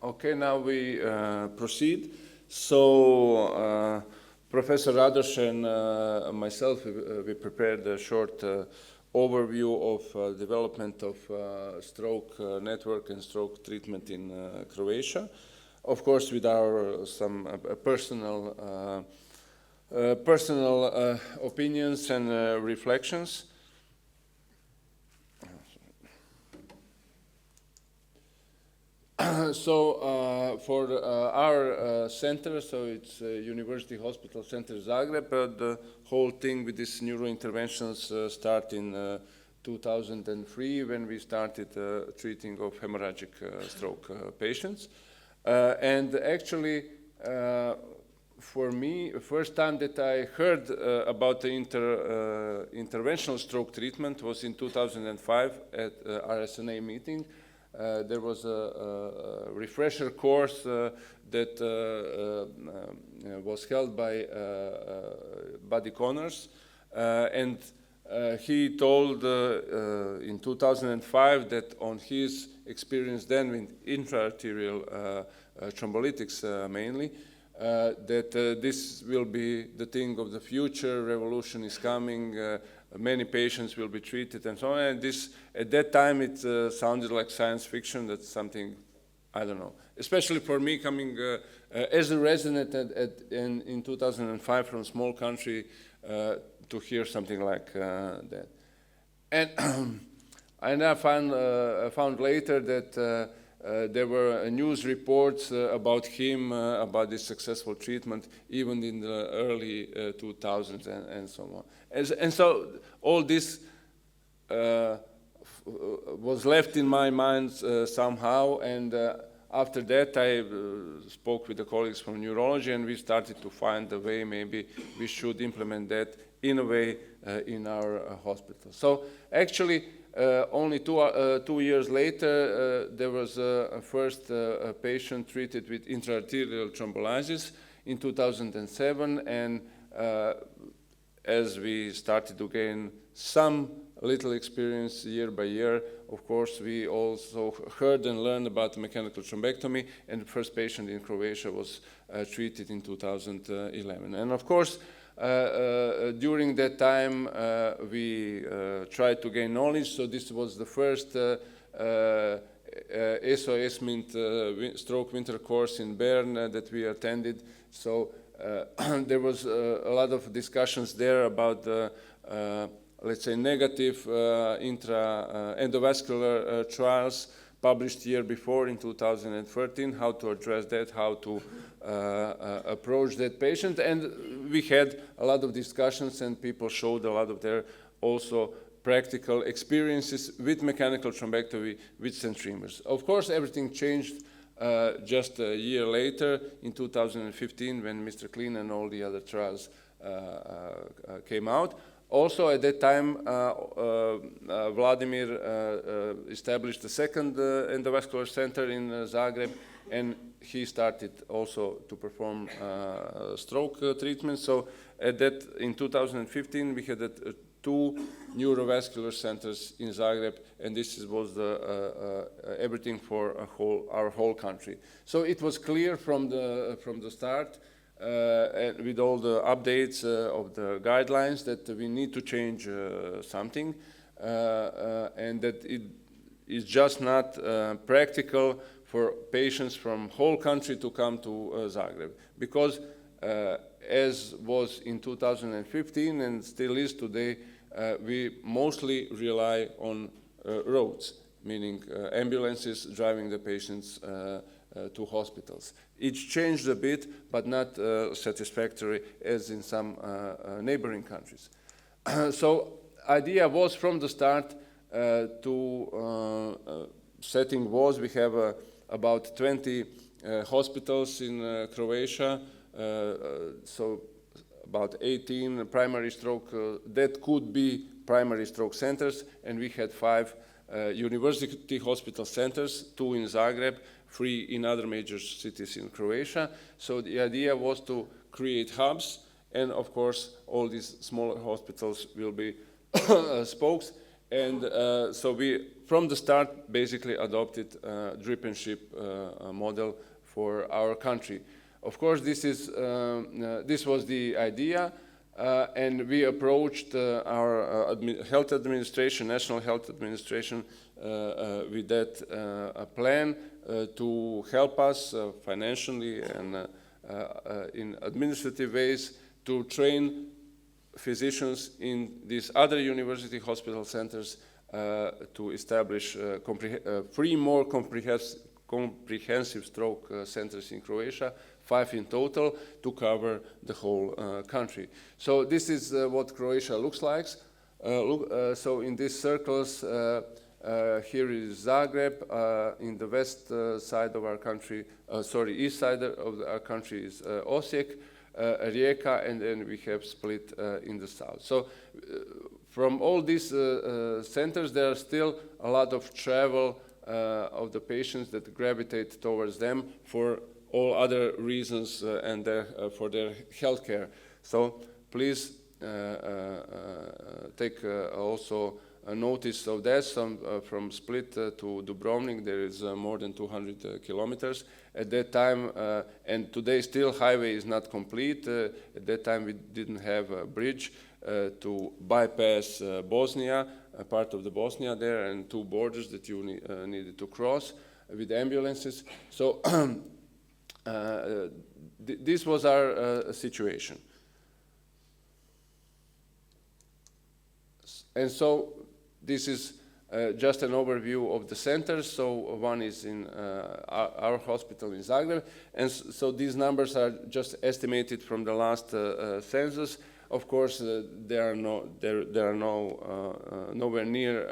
Okay, now we proceed. So, Professor Radoš and myself, we prepared a short overview of development of stroke network and stroke treatment in Croatia. Of course, with our some personal opinions and reflections. So for our center, so it's University Hospital Center Zagreb, the whole thing with these neurointerventions start in 2003 when we started treating of hemorrhagic stroke patients. And actually, for me, the first time that I heard about the interventional stroke treatment was in 2005 at RSNA meeting. There was a refresher course that was held by Buddy Connors, and he told in 2005 that on his experience then with intra-arterial thrombolytics mainly, that this will be the thing of the future, revolution is coming, many patients will be treated and so on. And this, at that time, it sounded like science fiction. That's something, I don't know, especially for me coming as a resident in 2005 from a small country to hear something like that. And I found later that there were news reports about him, about this successful treatment, even in the early 2000s and so on. And so all this was left in my mind somehow, and after that I spoke with the colleagues from neurology, and we started to find a way maybe we should implement that in a way in our hospital. So actually, only two years later, there was a first patient treated with intra-arterial thrombolysis in 2007, and as we started to gain some little experience year by year, of course, we also heard and learned about mechanical thrombectomy, and the first patient in Croatia was treated in 2011. And of course, during that time, we tried to gain knowledge. So this was the first SOS Mint stroke winter course in Bern that we attended. So there was a lot of discussions there about the, let's say, negative endovascular trials published year before in 2013, how to address that, how to approach that patient. And we had a lot of discussions, and people showed a lot of their also practical experiences with mechanical thrombectomy with centrifuges. Of course, everything changed just a year later in 2015 when Mr. Klein and all the other trials came out. Also, at that time, Vladimir established the second endovascular center in Zagreb, and he started also to perform stroke treatment. So at that, in 2015, we had two neurovascular centers in Zagreb, and this was everything for our whole country. So it was clear from the start, and with all the updates of the guidelines, that we need to change something, and that it is just not practical for patients from whole country to come to Zagreb, because as was in 2015 and still is today, we mostly rely on roads, meaning ambulances driving the patients to hospitals. It's changed a bit, but not satisfactory as in some neighboring countries. So idea was from the start setting was we have about 20 hospitals in Croatia, so about 18 primary stroke that could be primary stroke centers, and we had 5 university hospital centers, 2 in Zagreb, 3 in other major cities in Croatia. So the idea was to create hubs, and of course all these smaller hospitals will be spokes. And so we from the start, basically adopted drip and ship model for our country. Of course, this was the idea, and we approached our health administration, National Health Administration, with that plan to help us financially and in administrative ways to train physicians in these other university hospital centers to establish more comprehensive stroke centers in Croatia, 5 in total, to cover the whole country. So this is what Croatia looks like. So in these circles, here is Zagreb, in the west side of our country, east side of our country is Osijek, Rijeka, and then we have Split in the south. So from all these centers, there are still a lot of travel of the patients that gravitate towards them for all other reasons and for their health care. So please take also a notice of that. From Split to Dubrovnik, there is more than 200 kilometers. At that time, and today still highway is not complete. At that time we didn't have a bridge to bypass Bosnia, a part of the Bosnia there, and 2 borders that you needed to cross with ambulances. So this was our situation. And so this is just an overview of the centers. So one is in our hospital in Zagreb, and so these numbers are just estimated from the last census. Of course, there are nowhere near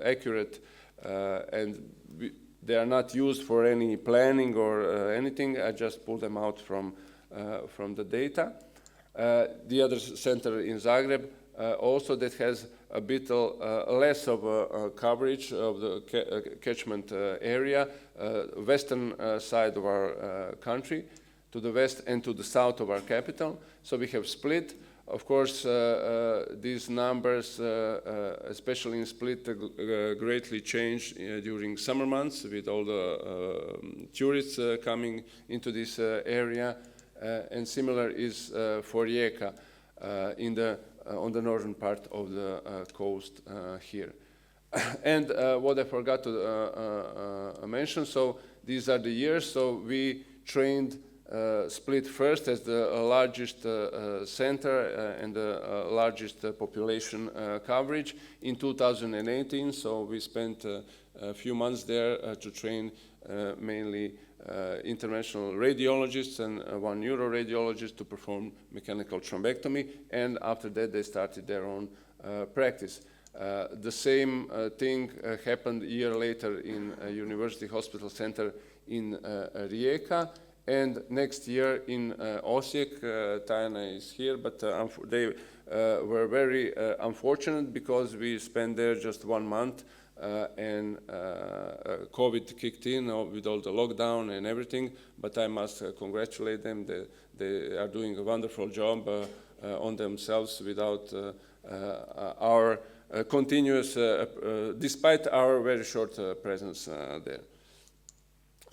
accurate, and they are not used for any planning or anything. I just pulled them out from the data. The other center in Zagreb also that has a bit less of a coverage of the catchment area, western side of our country, to the west and to the south of our capital. So we have Split. Of course, these numbers, especially in Split, greatly change during summer months with all the tourists coming into this area, and similar is for Rijeka on the northern part of the coast here. And what I forgot to mention, so these are the years. So we trained Split first as the largest center and the largest population coverage in 2018. So we spent a few months there to train mainly interventional radiologists and 1 neuroradiologist to perform mechanical thrombectomy, and after that they started their own practice. The same thing happened a year later in a University Hospital Center in Rijeka, and next year in Osijek. Tajana is here, but they were very unfortunate because we spent there just 1 month and COVID kicked in with all the lockdown and everything, but I must congratulate them. They are doing a wonderful job on themselves without our continuous, despite our very short presence there.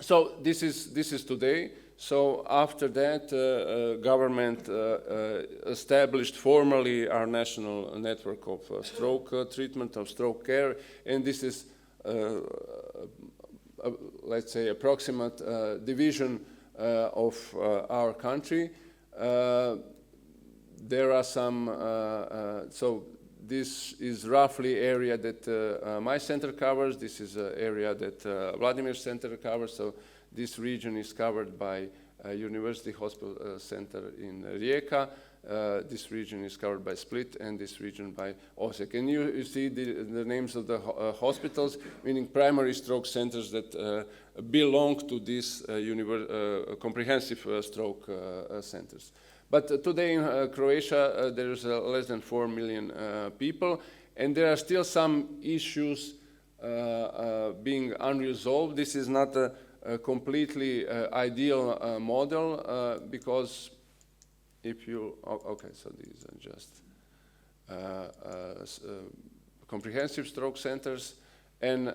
So this is today. So after that, government established formally our national network of stroke treatment, of stroke care, and this is, let's say, approximate division of our country. There are some, so this is roughly area that my center covers. This is an area that Vladimir's center covers. So this region is covered by University Hospital Center in Rijeka. This region is covered by Split, and this region by Osijek. And you see the names of the hospitals, meaning primary stroke centers that belong to these comprehensive stroke centers. But today in Croatia, there is less than 4 million people, and there are still some issues being unresolved. This is not a completely ideal model because if you, okay, so these are just comprehensive stroke centers, and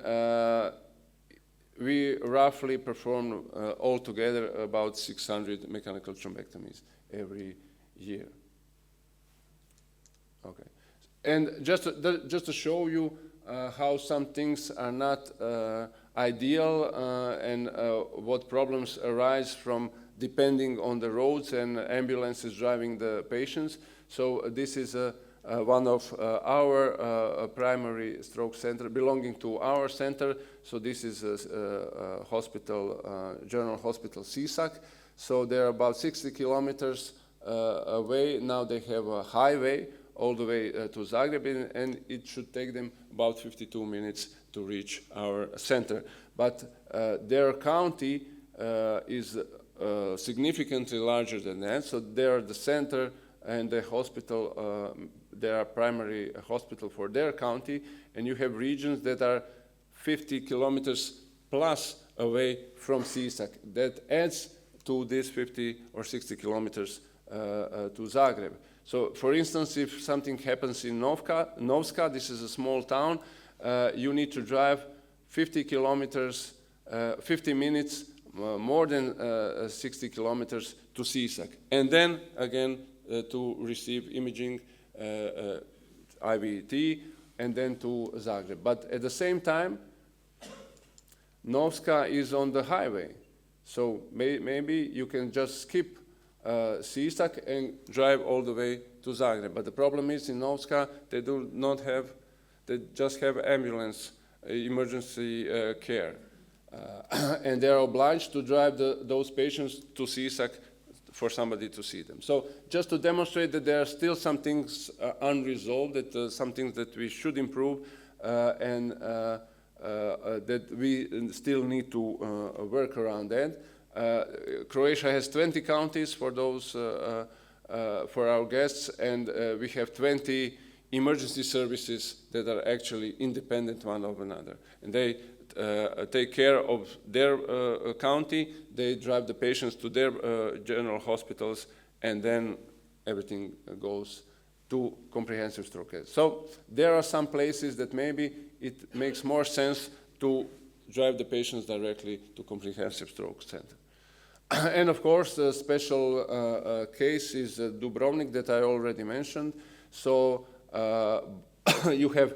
we roughly perform altogether about 600 mechanical thrombectomies every year. Okay, and just to show you how some things are not ideal and what problems arise from depending on the roads and ambulances driving the patients. So this is one of our primary stroke center belonging to our center. So this is a hospital, General Hospital CSAC. So they're about 60 kilometers away. Now they have a highway all the way to Zagreb, and it should take them about 52 minutes to reach our center. But their county is significantly larger than that. So they're the center and the hospital, they are primary hospital for their county, and you have regions that are 50 kilometers plus away from CSAC. That adds to this 50 or 60 kilometers to Zagreb. So, for instance, if something happens in Novska, this is a small town, you need to drive 50 kilometers, 50 minutes, more than 60 kilometers to CSAC. And then, again, to receive imaging, IVT, and then to Zagreb. But at the same time, Novska is on the highway. So maybe you can just skip CSAC and drive all the way to Zagreb. But the problem is in Novska, they do not have, they just have ambulance, emergency care. And they're obliged to drive those patients to CSAC for somebody to see them. So just to demonstrate that there are still some things unresolved, that some things that we should improve, and that we still need to work around that. Croatia has 20 counties for those, for our guests, and we have 20 emergency services that are actually independent one of another. And they take care of their county, they drive the patients to their general hospitals, and then everything goes to comprehensive stroke care. So there are some places that maybe it makes more sense to drive the patients directly to comprehensive stroke center. And of course, the special case is Dubrovnik that I already mentioned. So you have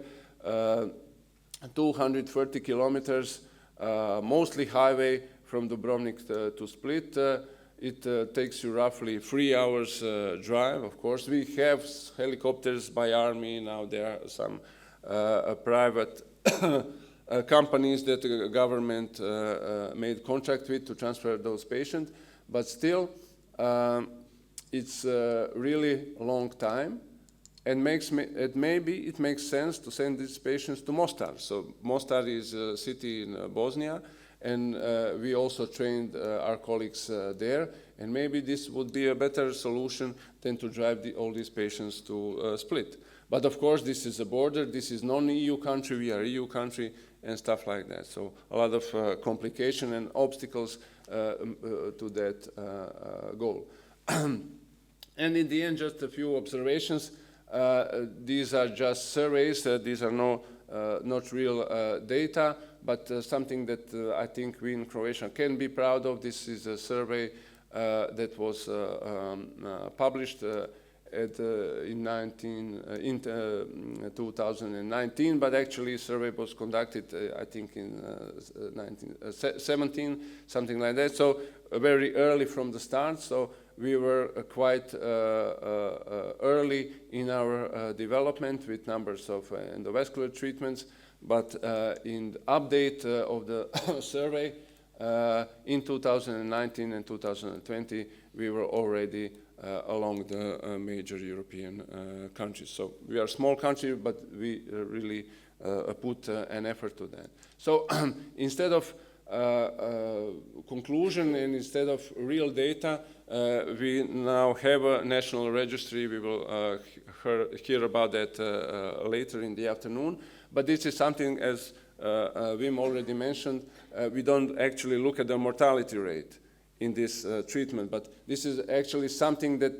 230 kilometers, mostly highway from Dubrovnik to Split. It takes you roughly 3 hours drive. Of course, we have helicopters by Army. Now there are some private companies that the government made contract with to transfer those patients. But still, it's a really long time. And maybe it makes sense to send these patients to Mostar. So Mostar is a city in Bosnia, and we also trained our colleagues there. And maybe this would be a better solution than to drive all these patients to Split. But of course, this is a border. This is non-EU country. We are EU country and stuff like that. So a lot of complication and obstacles to that goal. And in the end, just a few observations. These are just surveys. These are not real data, but something that I think we in Croatia can be proud of. This is a survey that was published in 2019, but actually survey was conducted, I think, in 1917, something like that. So very early from the start. So we were quite early in our development with numbers of endovascular treatments, but in the update of the survey in 2019 and 2020, we were already along the major European countries. So we are a small country, but we really put an effort to that. So instead of conclusion and instead of real data, we now have a national registry. We will hear about that later in the afternoon. But this is something, as Wim already mentioned, we don't actually look at the mortality rate in this treatment, but this is actually something that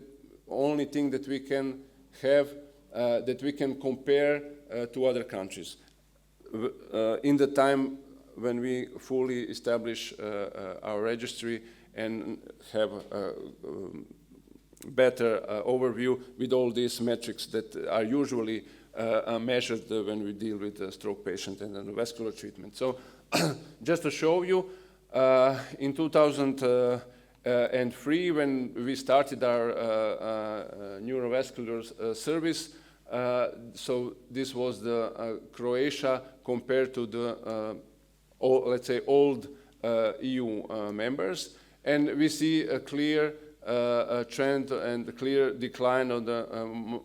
only thing that we can have, that we can compare to other countries. in the time when we fully establish our registry and have a better overview with all these metrics that are usually measured when we deal with a stroke patient and endovascular treatment. So just to show you, in 2003, when we started our neurovascular service, so this was the Croatia compared to the, let's say, old EU members. And we see a clear trend and a clear decline on the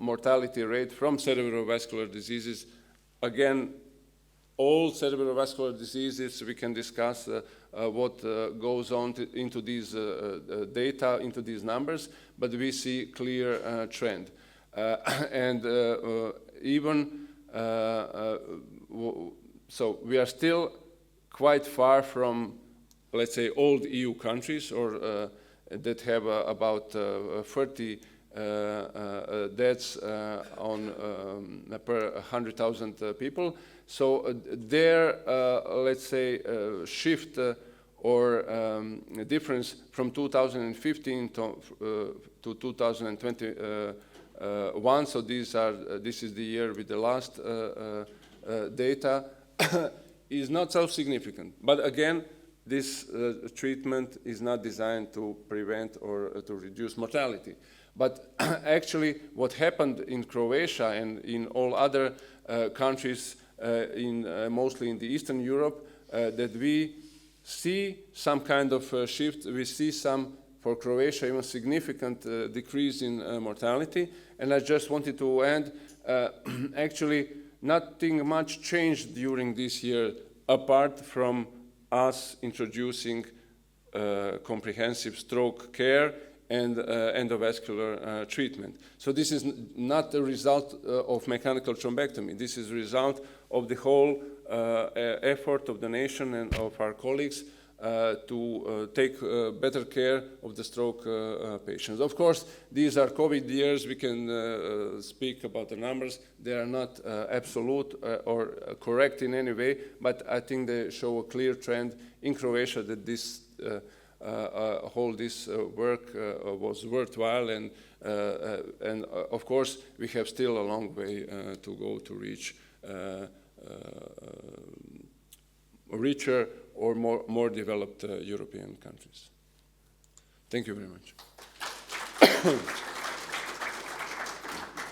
mortality rate from cerebrovascular diseases. Again, all cerebrovascular diseases, we can discuss what goes on into these data, into these numbers, but we see clear trend. So we are still quite far from, let's say, old EU countries, or that have about 30 deaths per 100,000 people. So their, let's say, shift or difference from 2015 to 2021, so this is the year with the last data, is not so significant. But again, this treatment is not designed to prevent or to reduce mortality. But actually, what happened in Croatia and in all other countries, mostly in the Eastern Europe, that we see some kind of shift. We see some, for Croatia, even significant decrease in mortality. And I just wanted to end, actually, nothing much changed during this year, apart from us introducing comprehensive stroke care and endovascular treatment. So this is not the result of mechanical thrombectomy. This is a result of the whole effort of the nation and of our colleagues to take better care of the stroke patients. Of course, these are COVID years. We can speak about the numbers. They are not absolute or correct in any way, but I think they show a clear trend in Croatia that this this work was worthwhile, and of course we have still a long way to go to reach richer or more developed European countries. Thank you very much.